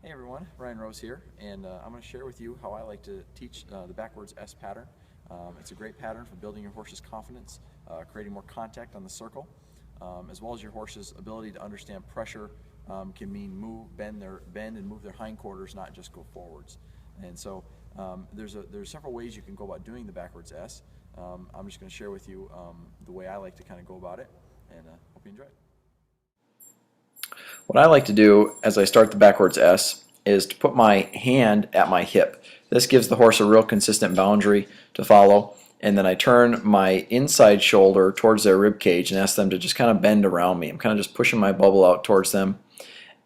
Hey everyone, Ryan Rose here, and I'm going to share with you how I like to teach the backwards S pattern. It's a great pattern for building your horse's confidence, creating more contact on the circle, as well as your horse's ability to understand pressure can mean bend and move their hindquarters, not just go forwards. And so there's several ways you can go about doing the backwards S. I'm just going to share with you the way I like to kind of go about it, and hope you enjoy it. What I like to do as I start the backwards S is to put my hand at my hip. This gives the horse a real consistent boundary to follow, and then I turn my inside shoulder towards their rib cage and ask them to just kind of bend around me. I'm kind of just pushing my bubble out towards them,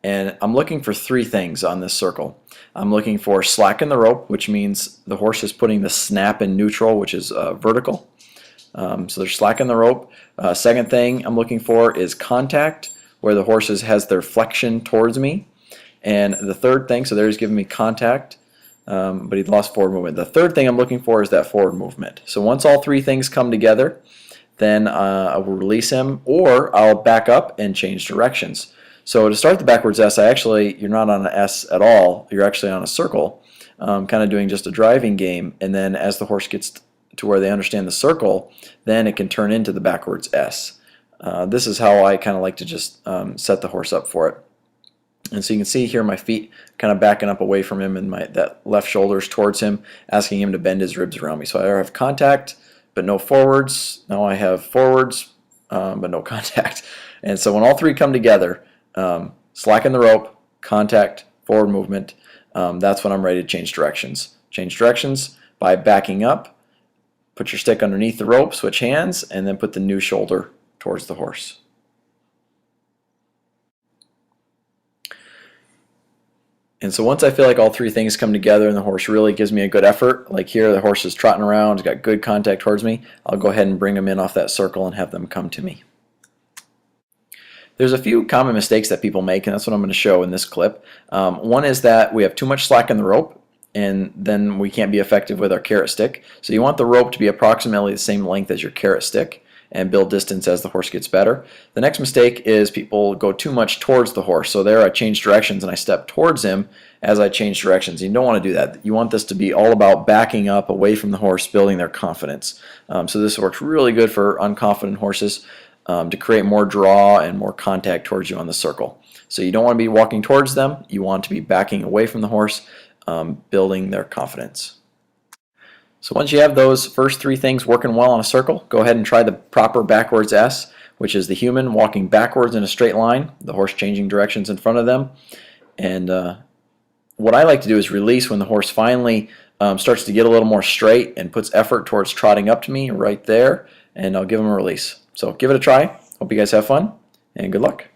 and I'm looking for three things on this circle. I'm looking for slack in the rope, which means the horse is putting the snap in neutral, which is vertical. So there's slack in the rope. Second thing I'm looking for is contact, where the horse has their flexion towards me. And the third thing, so there's giving me contact, but he lost forward movement. The third thing I'm looking for is that forward movement. So once all three things come together, then I will release him, or I'll back up and change directions. So to start the backwards S, you're not on an S at all, you're actually on a circle, kind of doing just a driving game, and then as the horse gets to where they understand the circle, then it can turn into the backwards S. This is how I kind of like to just set the horse up for it. And so you can see here my feet kind of backing up away from him, and that left shoulder's towards him, asking him to bend his ribs around me. So I have contact, but no forwards. Now I have forwards, but no contact. And so when all three come together, slacken the rope, contact, forward movement, that's when I'm ready to change directions. Change directions by backing up, put your stick underneath the rope, switch hands, and then put the new shoulder towards the horse. And so once I feel like all three things come together and the horse really gives me a good effort, like here the horse is trotting around, he's got good contact towards me, I'll go ahead and bring them in off that circle and have them come to me. There's a few common mistakes that people make, and that's what I'm going to show in this clip. One is that we have too much slack in the rope, and then we can't be effective with our carrot stick. So you want the rope to be approximately the same length as your carrot stick, and build distance as the horse gets better. The next mistake is people go too much towards the horse. So there I change directions and I step towards him as I change directions. You don't want to do that. You want this to be all about backing up away from the horse, building their confidence. So this works really good for unconfident horses to create more draw and more contact towards you on the circle. So you don't want to be walking towards them. You want to be backing away from the horse, building their confidence. So once you have those first three things working well on a circle, go ahead and try the proper backwards S, which is the human walking backwards in a straight line, the horse changing directions in front of them. And what I like to do is release when the horse finally starts to get a little more straight and puts effort towards trotting up to me right there, and I'll give him a release. So give it a try. Hope you guys have fun, and good luck.